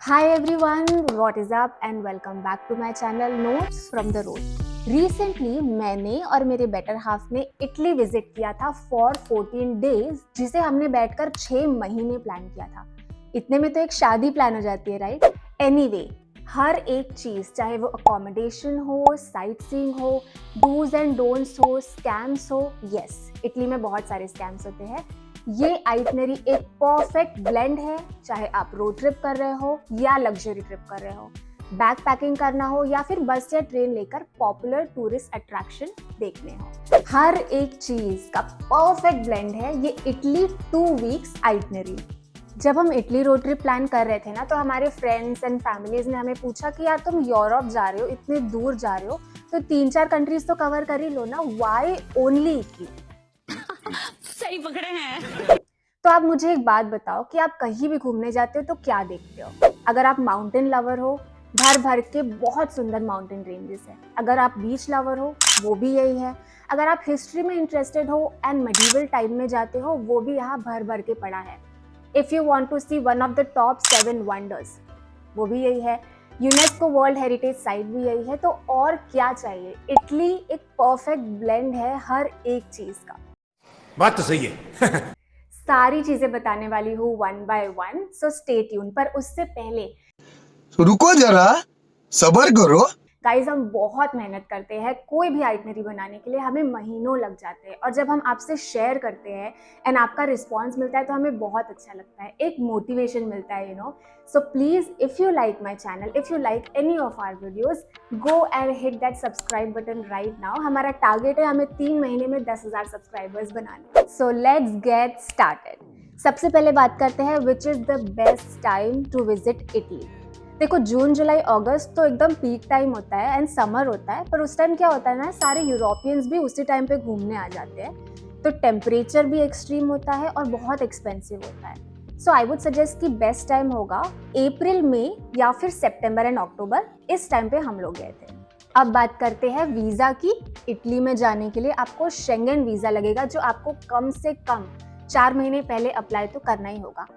Hi everyone, what is up and welcome back to my channel Notes from the Road. Recently मैंने और मेरे better half ने Italy visit किया था for 14 days, जिसे हमने बैठकर 6 महीने प्लान किया था। इतने में तो एक शादी प्लान हो जाती है, राइट? एनीवे, हर एक चीज, चाहे वो अकोमोडेशन हो, साइट सीइंग हो, डूज एंड डोंट्स हो, स्कैम्स हो, यस, इटली में बहुत सारे स्कैम्स होते हैं। ये आइटनरी एक परफेक्ट ब्लेंड है, चाहे आप रोड ट्रिप कर रहे हो या लग्जरी ट्रिप कर रहे हो, बैक पैकिंग करना हो या फिर बस या ट्रेन लेकर पॉपुलर टूरिस्ट अट्रैक्शन देखने हो। हर एक चीज का परफेक्ट ब्लेंड है ये इटली 2 वीक्स आइटनरी। जब हम इटली रोड ट्रिप प्लान कर रहे थे ना, तो हमारे फ्रेंड्स एंड फैमिलीज ने हमें पूछा कि यार तुम यूरोप जा रहे हो, इतने दूर जा रहे हो, तो 3-4 कंट्रीज तो कवर कर ही लो ना, वाई ओनली इटली? सही पकड़े हैं। तो आप मुझे एक बात बताओ कि आप कहीं भी घूमने जाते हो तो क्या देखते हो? अगर आप माउंटेन लवर हो, भर भर के बहुत सुंदर माउंटेन रेंजेस है। अगर आप बीच लवर हो, वो भी यही है। अगर आप हिस्ट्री में इंटरेस्टेड हो एंड मेडिवल टाइम में जाते हो, वो भी यहाँ भर भर के पड़ा है। If you want to see one of the top 7 wonders, वो भी यही है। यूनेस्को वर्ल्ड हेरिटेज साइट भी यही है। तो और क्या चाहिए? इटली एक परफेक्ट ब्लेंड है हर एक चीज का। बात तो सही है। सारी चीजें बताने वाली हूँ one by one, so stay tune. पर उससे पहले रुको जरा, सबर करो। गाइज, हम बहुत मेहनत करते हैं कोई भी आइटनरी बनाने के लिए, हमें महीनों लग जाते हैं। और जब हम आपसे शेयर करते हैं एंड आपका रिस्पॉन्स मिलता है तो हमें बहुत अच्छा लगता है, एक मोटिवेशन मिलता है, you know. So please, if you like my channel, if you like any of our videos, go and hit that subscribe button right now. हमारा टारगेट है हमें 3 महीने में 10,000 सब्सक्राइबर्स बनाने। So let's get started. सबसे पहले बात करते हैं which is the best time to visit Italy. देखो, जून जुलाई अगस्त तो एकदम पीक टाइम होता है एंड समर होता है, पर उस टाइम क्या होता है ना, सारे यूरोपियंस भी उसी टाइम पे घूमने आ जाते हैं, तो टेम्परेचर भी एक्सट्रीम होता है और बहुत एक्सपेंसिव होता है। सो आई वुड सजेस्ट कि बेस्ट टाइम होगा अप्रैल में या फिर सितंबर एंड अक्टूबर। इस टाइम पे हम लोग गए थे। अब बात करते हैं वीज़ा की। इटली में जाने के लिए आपको शेंगन वीज़ा लगेगा, जो आपको कम से कम 4 महीने पहले अप्लाई तो करना ही होगा।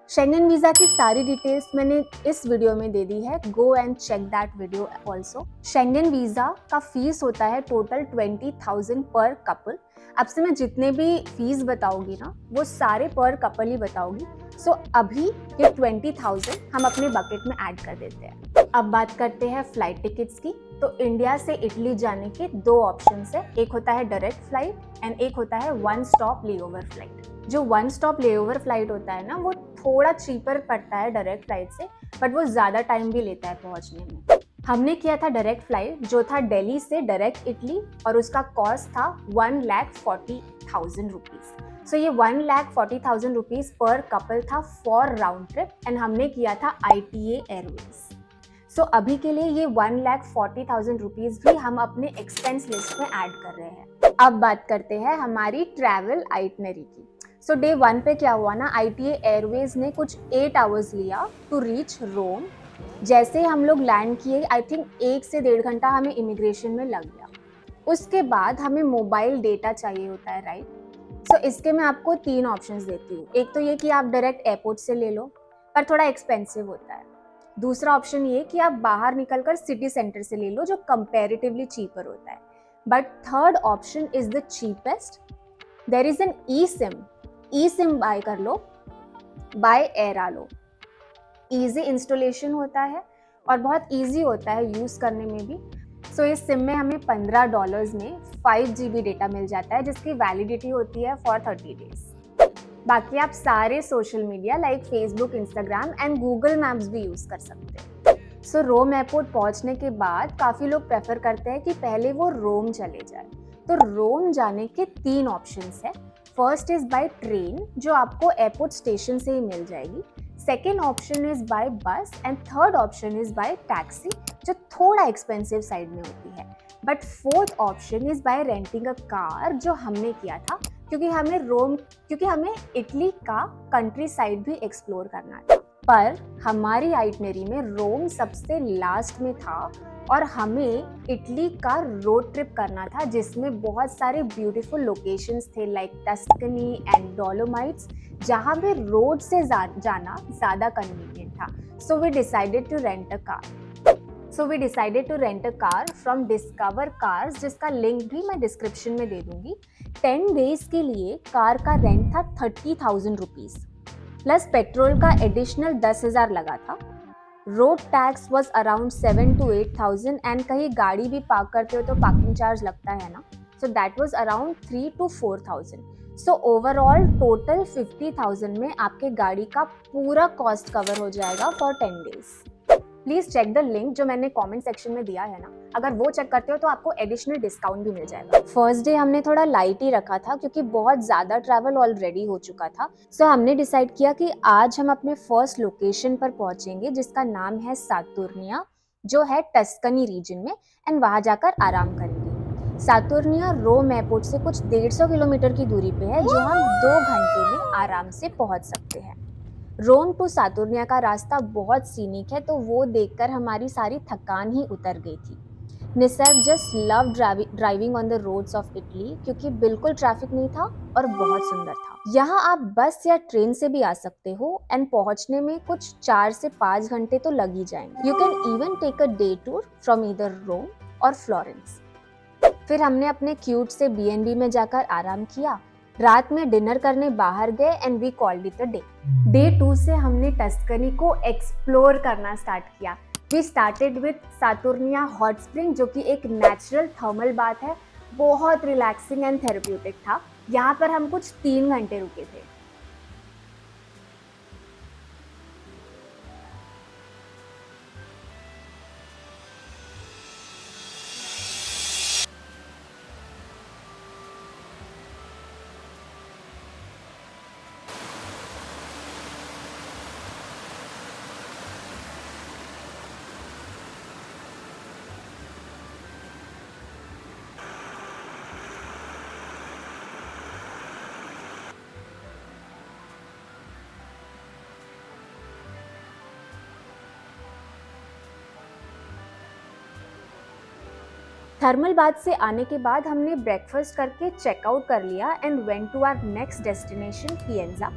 शेंगन वीज़ा की सारी डिटेल्स मैंने इस वीडियो में दे दी है, go and check that video also. Schengen visa का फीस होता है टोटल 20,000 पर कपल। अब से मैं जितने भी फीस बताऊंगी ना, वो सारे पर कपल ही बताऊंगी। सो अभी ये 20,000 हम अपने बकेट में ऐड कर देते हैं। अब बात करते हैं फ्लाइट टिकट्स की। तो इंडिया से इटली जाने के 2 ऑप्शंस है, एक होता है डायरेक्ट फ्लाइट एंड एक होता है वन स्टॉप लेओवर फ्लाइट। जो वन स्टॉप लेओवर फ्लाइट होता है ना, वो थोड़ा चीपर पड़ता है डायरेक्ट फ्लाइट से, बट वो ज़्यादा टाइम भी लेता है पहुंचने में। हमने किया था डायरेक्ट फ्लाइट, जो था दिल्ली से डायरेक्ट इटली, और उसका कॉस्ट था 1,40,000 रुपीज़। सो ये 1,40,000 रुपीज़ पर कपल था फॉर राउंड ट्रिप, एंड हमने किया था ITA एयरवेज। सो अभी के लिए ये 1,40,000 रुपीज़ भी हम अपने एक्सपेंस लिस्ट में ऐड कर रहे हैं। अब बात करते हैं हमारी ट्रैवल आइटनरी की। सो डे 1 पे क्या हुआ ना, ITA एयरवेज ने कुछ 8 आवर्स लिया टू रीच रोम। जैसे हम लोग लैंड किए, आई थिंक 1 से 1.5 घंटा हमें इमिग्रेशन में लग गया। उसके बाद हमें मोबाइल डेटा चाहिए होता है, राइट? सो इसके मैं आपको 3 ऑप्शंस देती हूँ। एक तो ये कि आप डायरेक्ट एयरपोर्ट से ले लो, पर थोड़ा एक्सपेंसिव होता है। दूसरा ऑप्शन ये कि आप बाहर निकलकर सिटी सेंटर से ले लो, जो कंपैरेटिवली चीपर होता है। But third option is the cheapest. There is an e SIM buy कर लो, बाय एयरालो। ईजी इंस्टॉलेशन होता है और बहुत ईजी होता है यूज़ करने में भी। सो इस सिम में हमें $15 में 5 GB डेटा मिल जाता है, जिसकी वैलिडिटी होती है फॉर 30 डेज। बाकी आप सारे social media like Facebook, Instagram and Google maps भी यूज़ कर सकते हैं। सो रोम एयरपोर्ट पहुंचने के बाद काफ़ी लोग प्रेफर करते हैं कि पहले वो रोम चले जाए। तो रोम जाने के 3 ऑप्शंस है। फर्स्ट इज बाय ट्रेन, जो आपको एयरपोर्ट स्टेशन से ही मिल जाएगी। सेकेंड ऑप्शन इज बाय बस and third option is by taxi, जो थोड़ा एक्सपेंसिव साइड में होती है। But fourth option is by renting a car, जो हमने किया था क्योंकि हमें इटली का कंट्री साइड भी एक्सप्लोर करना था। पर हमारी आइटनरी में रोम सबसे लास्ट में था, और हमें इटली का रोड ट्रिप करना था जिसमें बहुत सारे ब्यूटीफुल लोकेशंस थे लाइक टस्कनी एंड डोलोमाइट्स, जहाँ पे रोड से जाना ज़्यादा कन्वीनियंट था. So we decided to rent a car from Discover Cars, जिसका लिंक भी मैं डिस्क्रिप्शन में दे दूंगी. 10 डेज के लिए कार का रेंट था 30,000 रुपीज़ प्लस पेट्रोल का एडिशनल 10,000 लगा था. Road tax was around 7 to 8,000 and कहीं गाड़ी भी पार्क करते हो तो पार्किंग चार्ज लगता है ना, so that was around 3 to 4,000. So overall total 50,000 में आपके गाड़ी का पूरा कॉस्ट कवर हो जाएगा for 10 days. Please check the link जो मैंने कमेंट सेक्शन में दिया है ना, अगर वो चेक करते हो तो आपको एडिशनल डिस्काउंट भी मिल जाएगा. फर्स्ट डे हमने थोड़ा लाइट ही रखा था क्योंकि बहुत ज़्यादा ट्रैवल ऑलरेडी हो चुका था. सो हमने डिसाइड किया कि आज हम अपने फर्स्ट लोकेशन पर पहुंचेंगे जिसका नाम है सातुर्निया, जो है टस्कनी रीजन में, एंड वहाँ जाकर आराम करेंगे. सातुर्निया रोम एयरपोर्ट से कुछ 150 किलोमीटर की दूरी पे है, जो हम 2 घंटे में आराम से पहुँच सकते हैं. रोम टू सातुर्निया का रास्ता बहुत सीनिक है, तो वो देखकर हमारी सारी थकान ही उतर गई थी. Nisarg just love driving on the roads of Italy क्योंकि बिल्कुल ट्रैफिक नहीं था और बहुत सुंदर था. यहाँ आप बस या ट्रेन से भी आ सकते हो एंड पहुँचने में कुछ 4 से 5 घंटे तो लग ही जाएंगे. You can even take a day tour from either Rome और फ्लोरेंस. फिर हमने अपने क्यूट से B&B में जाकर आराम किया. रात में डिनर करने बाहर गए and we called it a day. Day 2 से हमने टस्कनी को एक्सप्लोर करना स्टार्ट किया. We started with Saturnia hot spring, जो कि एक नेचुरल थर्मल बाथ है. बहुत रिलैक्सिंग एंड थेरेप्यूटिक था. यहाँ पर हम कुछ 3 घंटे रुके थे. थर्मल बाथ से आने के बाद हमने ब्रेकफास्ट करके चेकआउट कर लिया and went to our next destination Pienza.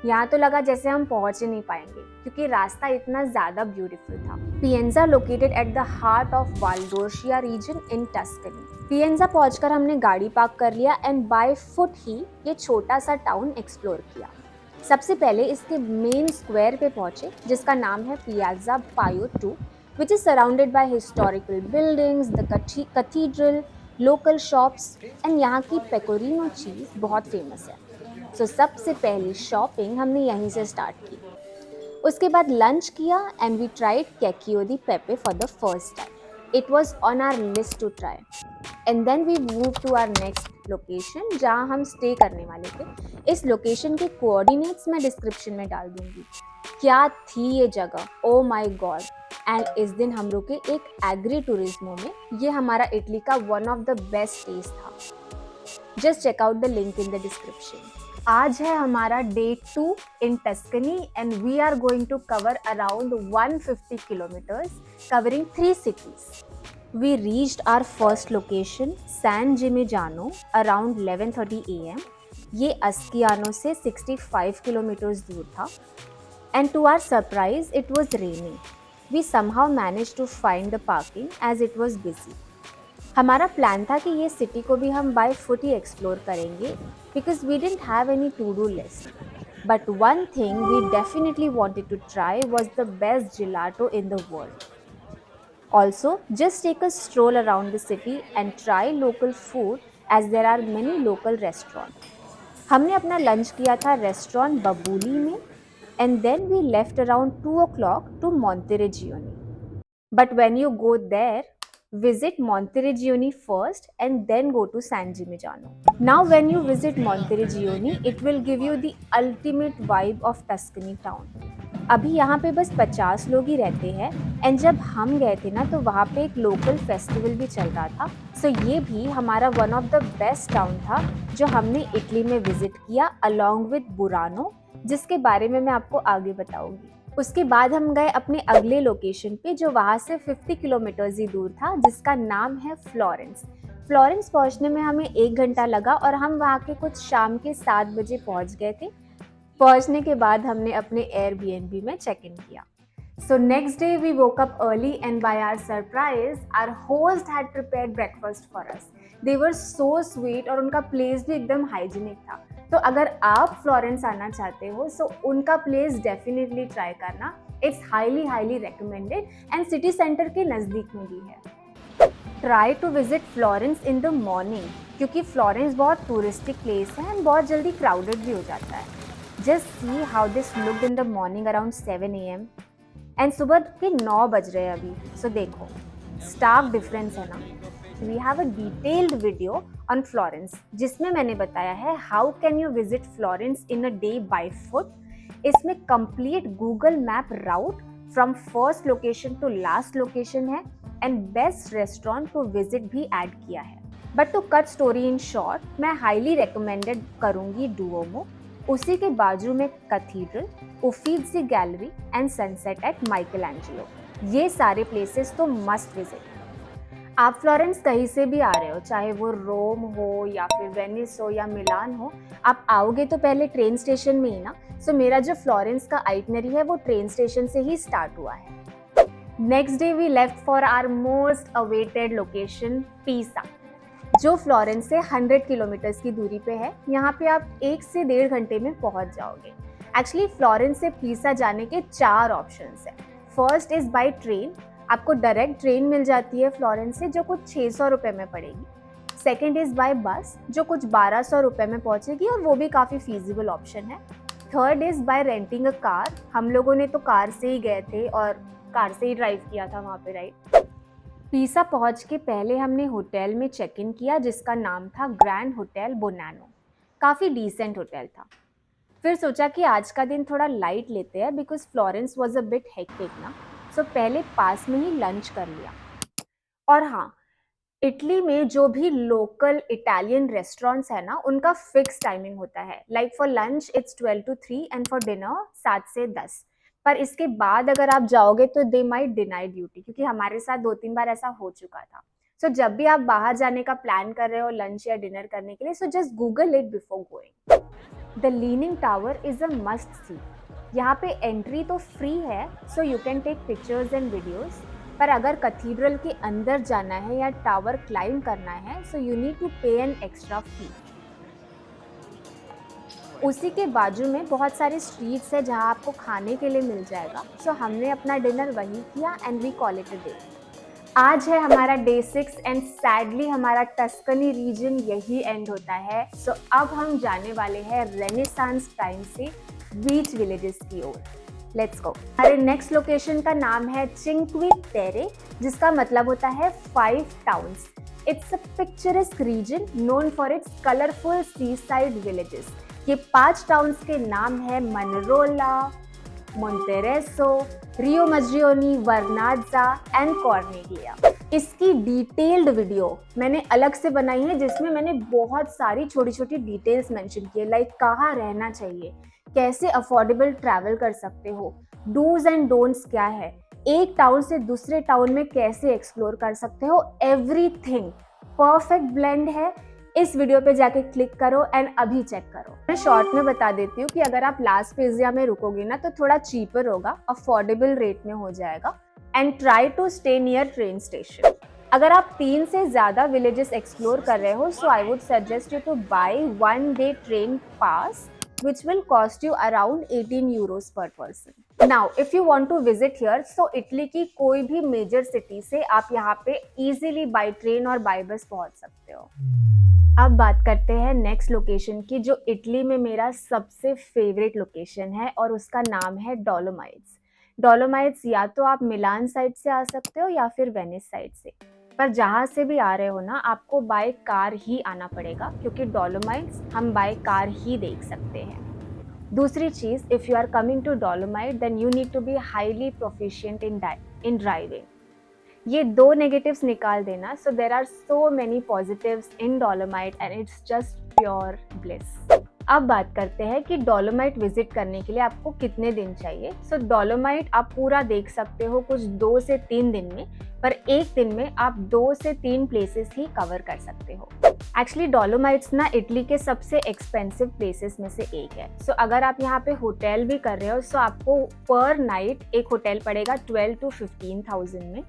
यहाँ तो लगा जैसे हम पहुँच ही नहीं पाएंगे क्योंकि रास्ता इतना ज़्यादा ब्यूटीफुल था. Pienza located at the heart of Val d'Orcia region in Tuscany. Pienza पहुंचकर हमने गाड़ी पार्क कर लिया एंड बाय फुट ही ये छोटा सा टाउन एक्सप्लोर किया. सबसे पहले इसके मेन स्क्वायर पे पहुंचे जिसका नाम है पियाज़ा पायो 2, which is surrounded by historical buildings, the cathedral, local shops and यहाँ की पेकोरिनो चीज़ बहुत फेमस है. सो सबसे पहली शॉपिंग हमने यहीं से स्टार्ट की. उसके बाद लंच किया and we tried cacio di pepe for the first time. It was on our list to try and then we move to our next location जहाँ हम स्टे करने वाले थे. इस लोकेशन के कोऑर्डिनेट्स मैं डिस्क्रिप्शन में डाल दूँगी. क्या थी ये जगह, ओ माई गॉड. एंड इस दिन हम रुके एक एग्री टूरिज्मो में. ये हमारा इटली का one of the best taste था. Just check out the link in the description. आज है हमारा day 2 in Tuscany and we are going to cover around 150 kilometres covering 3 cities. We reached our first location, San Gimignano, around 11:30 AM. ये अस्कियानो से 65 kilometres दूर था. And to our surprise, it was raining. We somehow managed to find the parking as it was busy. हमारा plan था कि ये city को भी हम बाय फुट ही एक्सप्लोर करेंगे because we didn't have any to-do list. But one thing we definitely wanted to try was the best gelato in the world. Also, just take a stroll around the city and try local food as there are many local restaurants. हमने अपना lunch किया था restaurant बबूली में and then we left around 2 o'clock to Monteriggioni. But when you go there, visit Monteriggioni first and then go to San Gimignano. Now when you visit Monteriggioni, it will give you the ultimate vibe of Tuscany town. अभी यहाँ पे बस 50 लोग ही रहते हैं and जब हम गए थे ना तो वहाँ पे एक लोकल फेस्टिवल भी चल रहा था. सो ये भी हमारा one of the best town था जो हमने इटली में विजिट किया अलॉन्ग विद बुरानो, जिसके बारे में मैं आपको आगे बताऊंगी. उसके बाद हम गए अपने अगले लोकेशन पे जो वहाँ से 50 किलोमीटर्स ही दूर था, जिसका नाम है फ्लोरेंस। फ्लोरेंस पहुँचने में हमें 1 घंटा लगा और हम वहाँ के कुछ शाम के 7 बजे पहुँच गए थे। पहुँचने के बाद हमने अपने एयरबीएनबी में चेक इन किया। So next day we woke up early and by our surprise, our host had prepared breakfast for us. They were so sweet और उनका प्लेस भी एकदम हाइजीनिक था। तो अगर आप फ्लोरेंस आना चाहते हो so उनका प्लेस डेफिनेटली ट्राई करना। It's highly recommended and city centre के नज़दीक में भी है। Try to visit Florence in the morning क्योंकि फ्लोरेंस बहुत टूरिस्टिक प्लेस है एंड बहुत जल्दी क्राउडेड भी हो जाता है। Just see how this looked in the morning around 7 AM and सुबह के 9 बज रहे हैं अभी। सो देखो स्टार्क डिफरेंस है ना। We have a detailed video on Florence जिसमें मैंने बताया है how can you visit Florence in a day by foot. इसमें complete Google map route from first location to last location है and best restaurant to visit भी add किया है। But to cut story in short, मैं highly recommended करूँगी Duomo, उसी के बाजू में cathedral, Uffizi gallery and sunset at Michelangelo. ये सारे प्लेसेस तो मस्ट विजिट। आप फ्लोरेंस कहीं से भी आ रहे हो, चाहे वो रोम हो या फिर वेनिस हो या मिलान हो, आप आओगे तो पहले ट्रेन स्टेशन में ही ना। सो मेरा जो फ्लोरेंस का आइटनरी है वो ट्रेन स्टेशन से ही स्टार्ट हुआ है। Next day we left for our most awaited location Pisa, जो फ्लोरेंस से 100 किलोमीटर्स की दूरी पे है। यहाँ पे आप 1 से 1.5 घंटे में पहुँच जाओगे। एक्चुअली फ्लोरेंस से पीसा जाने के 4 ऑप्शंस हैं। फर्स्ट इज बाय ट्रेन, आपको डायरेक्ट ट्रेन मिल जाती है फ्लोरेंस से जो कुछ 600 रुपये में पड़ेगी। सेकेंड इज बाय बस जो कुछ 1200 रुपये में पहुँचेगी और वो भी काफ़ी फीजिबल ऑप्शन है। Third is by renting a car, हम लोगों ने तो कार से ही गए थे और कार से ही ड्राइव किया था वहाँ पे, राइट। पीसा पहुंच के पहले हमने होटल में चेक इन किया जिसका नाम था ग्रैंड होटल बोनानो। काफ़ी डिसेंट होटल था। फिर सोचा कि आज का दिन थोड़ा लाइट लेते हैं because Florence was a bit hectic ना। सो पहले पास में ही लंच कर लिया। और हाँ, इटली में जो भी लोकल इटालियन रेस्टोरेंट्स है ना उनका फिक्स टाइमिंग होता है। Like for lunch it's 12 to 3 and for dinner 7 से 10। पर इसके बाद अगर आप जाओगे तो दे माइट डिनाई ड्यूटी, क्योंकि हमारे साथ 2-3 बार ऐसा हो चुका था। सो जब भी आप बाहर जाने का प्लान कर रहे हो लंच या डिनर करने के लिए, so just Google it before going. The leaning tower is a must see. यहाँ पे एंट्री तो फ्री है, so you can take pictures and videos. पर अगर कैथीड्रल के अंदर जाना है या टावर क्लाइंब करना है, सो यू नीड टू पे एन एक्स्ट्रा फी। उसी के बाजू में बहुत सारे स्ट्रीट्स है जहाँ आपको खाने के लिए मिल जाएगा। सो हमने अपना डिनर वहीं किया and we call it a day. आज है हमारा डे 6 एंड सैडली हमारा टस्कनी रीजन यही एंड होता है। सो अब हम जाने वाले हैं रेनेसांस टाइम से बीच विलेजेस की ओर। Let's go. हमारे नेक्स्ट लोकेशन का नाम है चिंक्वी टेरे, जिसका मतलब होता है 5 towns. It's a picturesque region known for its colourful seaside villages. ये 5 टाउन्स के नाम है मनरोला, मोंटेरेसो, रियो मज्जियोनी, वर्नाज़ा एंड कॉर्निग्लिया। इसकी डिटेल्ड वीडियो मैंने अलग से बनाई है जिसमें मैंने बहुत सारी छोटी छोटी डिटेल्स मेंशन की है, लाइक कहाँ रहना चाहिए, कैसे अफोर्डेबल ट्रैवल कर सकते हो, डूज एंड डोंट्स क्या है, एक टाउन से दूसरे टाउन में कैसे एक्सप्लोर कर सकते हो, एवरीथिंग परफेक्ट ब्लेंड है। इस वीडियो पे जाके क्लिक करो एंड अभी चेक करो। मैं शॉर्ट में बता देती हूँ कि अगर आप लास पिज़्ज़ा में रुकोगे ना तो थोड़ा चीपर होगा, अफोर्डेबल रेट में हो जाएगा and try to stay near train station. अगर आप 3 से ज़्यादा विलेजेस एक्सप्लोर कर रहे हो, so I would suggest you to buy 1 day train pass which will cost you around 18 euros per person. Now, if you want to visit here, so Italy की कोई भी मेजर सिटी से आप यहाँ पे easily by train और by bus पहुँच सकते हो। अब बात करते हैं नेक्स्ट लोकेशन की, जो इटली में मेरा सबसे फेवरेट लोकेशन है और उसका नाम है डोलोमाइट्स। डोलोमाइट्स या तो आप मिलान साइड से आ सकते हो या फिर वेनिस साइड से, पर जहाँ से भी आ रहे हो ना आपको बाय कार ही आना पड़ेगा क्योंकि डोलोमाइट्स हम बाय कार ही देख सकते हैं। दूसरी चीज़, if you are coming to Dolomite then you need to be highly proficient in driving. ये 2 नेगेटिव्स निकाल देना, so there are so many positives in Dolomite and it's just pure bliss. अब बात करते हैं कि डोलोमाइट विजिट करने के लिए आपको कितने दिन चाहिए। सो डोलोमाइट आप पूरा देख सकते हो कुछ 2 से 3 दिन में, पर एक दिन में आप 2 से 3 प्लेसेस ही कवर कर सकते हो। एक्चुअली डोलोमाइट्स ना इटली के सबसे एक्सपेंसिव प्लेसेस में से एक है। सो अगर आप यहाँ पे होटल भी कर रहे हो सो आपको पर नाइट एक होटल पड़ेगा 12 to 15,000 में।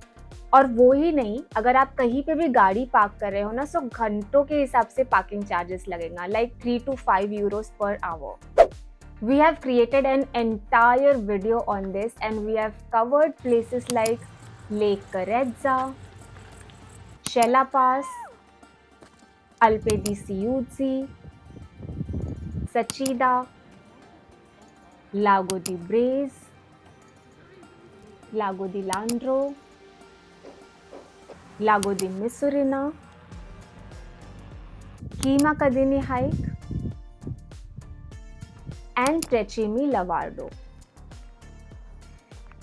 और वो ही नहीं, अगर आप कहीं पे भी गाड़ी पार्क कर रहे हो ना सो घंटों के हिसाब से पार्किंग चार्जेस लगेगा, like 3 to 5 euros per hour. We have created an entire video on this and we have covered places like Lake Carezza, Shella Pass, Alpe di Siuzzi, Sacida, Lago di Brace, Lago di Landro, Lago di Misurina, Kima Kadini Hike and Trecemi Lavardo.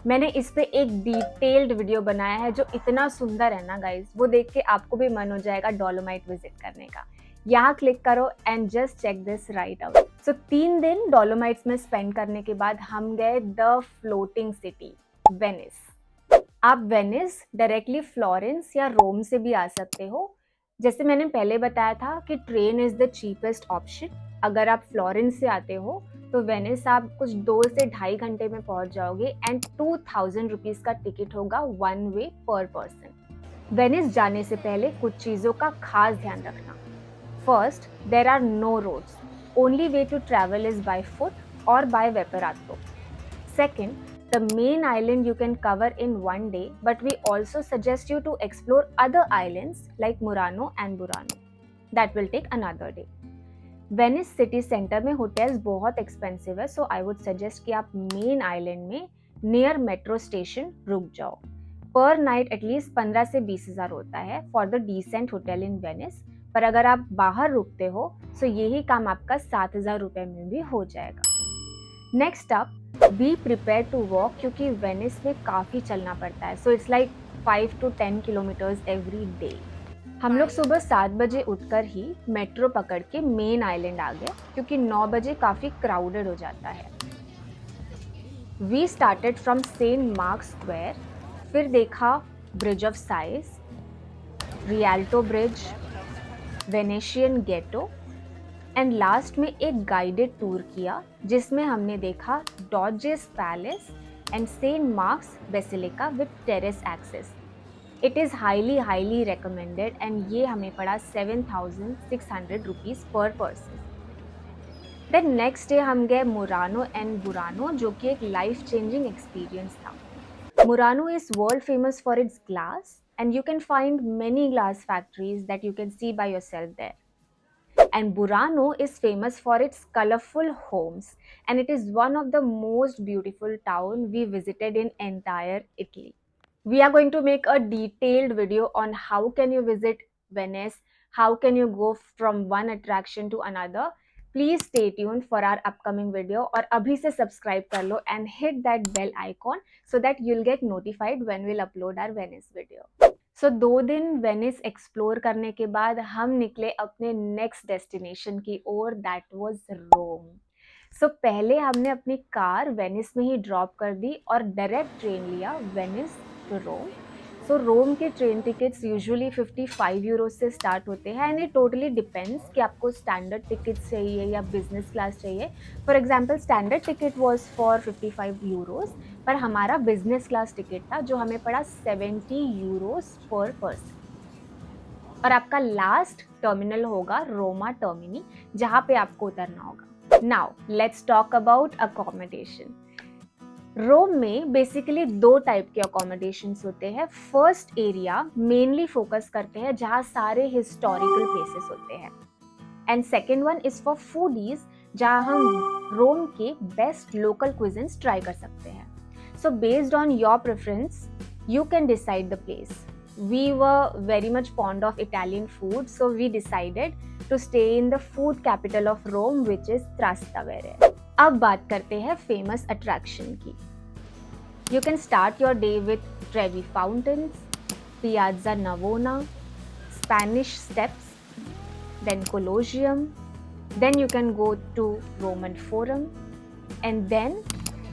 मैंने इस पे एक detailed video बनाया है जो इतना सुंदर है ना गाइज, वो देख के आपको भी मन हो जाएगा डोलोमाइट विजिट करने का। यहाँ क्लिक करो and just check this right out. So 3 दिन डोलोमाइट्स में स्पेंड करने के बाद हम गए द फ्लोटिंग सिटी वेनिस। आप वेनिस डायरेक्टली फ्लोरेंस या रोम से भी आ सकते हो। जैसे मैंने पहले बताया था कि train is the cheapest option. अगर आप फ्लोरेंस से आते हो तो वेनिस आप कुछ 2 से 2.5 घंटे में पहुंच जाओगे एंड 2000 रुपीज का टिकट होगा 1 वे पर पर्सन। वेनिस जाने से पहले कुछ चीज़ों का खास ध्यान रखना। First, there are no roads, only way to travel is by foot और by vaporetto. Second, the main island you can cover in one day, but we also suggest you to explore other islands like Murano and Burano. That will take another day. Venice city centre में hotels बहुत expensive है, सो I would suggest कि आप main island में near metro station रुक जाओ। पर night at least 15 से 20,000 होता है for the decent hotel in Venice, पर अगर आप बाहर रुकते हो सो यही काम आपका 7,000 रुपये में भी हो जाएगा। Next up, be prepare to walk, क्योंकि वेनिस में काफ़ी चलना पड़ता है। So it's like 5 to 10 kilometres every day. हम लोग सुबह 7 बजे उठकर ही मेट्रो पकड़ के मेन आइलैंड आ गए, क्योंकि 9 बजे काफ़ी क्राउडेड हो जाता है। We started from Saint Mark square, फिर देखा bridge of sighs, Rialto bridge, Venetian ghetto and last में एक गाइडेड टूर किया जिसमें हमने देखा Doge's palace and Saint Mark's basilica with terrace access. It is highly recommended and ये हमें पड़ा 7,600 rupees per person. Then next day हम गए मुरानो एंड बुरानो, जो कि एक लाइफ चेंजिंग एक्सपीरियंस था। Murano is world famous for its glass and you can find many glass factories that you can see by yourself there. And Burano is famous for its colorful homes and it is one of the most beautiful town we visited in entire Italy. We are going to make a detailed video on how can you visit Venice, how can you go from one attraction to another. Please stay tuned for our upcoming video और अभी से subscribe कर लो and hit that bell icon so that you'll get notified when we'll upload our Venice video. सो 2 दिन Venice explore करने के बाद हम निकले अपने नेक्स्ट डेस्टिनेशन की ओर, दैट वाज रोम। सो पहले हमने अपनी कार वेनिस में ही ड्रॉप कर दी और डायरेक्ट ट्रेन लिया वेनिस टू रोम। सो रोम के ट्रेन टिकट्स यूजुअली 55 यूरोज से स्टार्ट होते हैं एंड इट टोटली डिपेंड्स कि आपको स्टैंडर्ड टिकट चाहिए या बिजनेस क्लास चाहिए। For example standard ticket was for 55 euros, पर हमारा बिजनेस क्लास टिकट था जो हमें पड़ा 70 यूरोज पर पर्सन। और आपका लास्ट टर्मिनल होगा रोमा टर्मिनी, जहाँ पे आपको उतरना होगा। Now let's talk about accommodation. Rome में बेसिकली 2 टाइप के अकोमोडेशंस होते हैं। फर्स्ट एरिया मेनली फोकस करते हैं जहाँ सारे हिस्टोरिकल प्लेसेस होते हैं and second one is for foodies, जहाँ हम रोम के बेस्ट लोकल क्विजिन्स ट्राई कर सकते हैं। So based on your preference you can decide the place. We were very much fond of Italian food, so we decided to stay in the food capital of Rome, which is Trastevere. अब बात करते हैं famous attraction की। You can start your day with Trevi Fountains, Piazza Navona, Spanish Steps, then Colosseum, Then you can go to Roman Forum, and then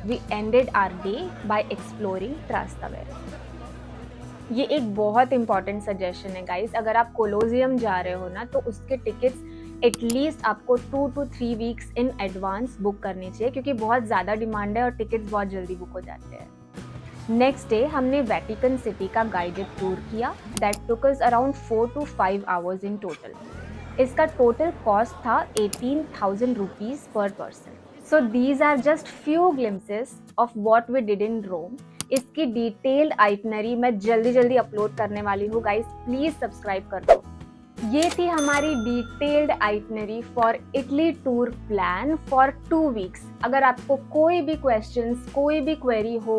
we ended our day by exploring Trastevere. ये एक बहुत important suggestion है guys, अगर आप Colosseum जा रहे हो ना तो उसके टिकट्स एटलीस्ट आपको 2 to 3 weeks in advance book करनी चाहिए, क्योंकि बहुत ज़्यादा डिमांड है और टिकट्स बहुत जल्दी बुक हो जाते हैं। नेक्स्ट डे हमने वेटिकन सिटी का गाइडेड टूर किया that took us around 4 to 5 hours in total. इसका टोटल कॉस्ट था 18,000 rupees per person. So these are just few glimpses of what we did in Rome. इसकी detailed itinerary मैं जल्दी upload करने वाली हूँ गाइस, प्लीज सब्सक्राइब कर दो। ये थी हमारी detailed itinerary for Italy tour plan for 2 weeks. अगर आपको कोई भी क्वेश्चंस, कोई भी क्वेरी हो,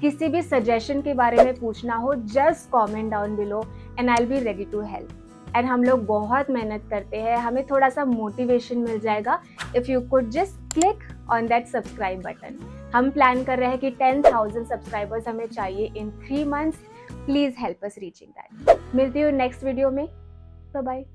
किसी भी सजेशन के बारे में पूछना हो, just comment down below and I will be ready to help. And हम लोग बहुत मेहनत करते हैं, हमें थोड़ा सा मोटिवेशन मिल जाएगा if you could just click on that subscribe button. हम प्लान कर रहे हैं कि 10,000 सब्सक्राइबर्स हमें चाहिए in 3 months। Please help us reaching that. मिलती हूँ नेक्स्ट वीडियो में। Bye bye.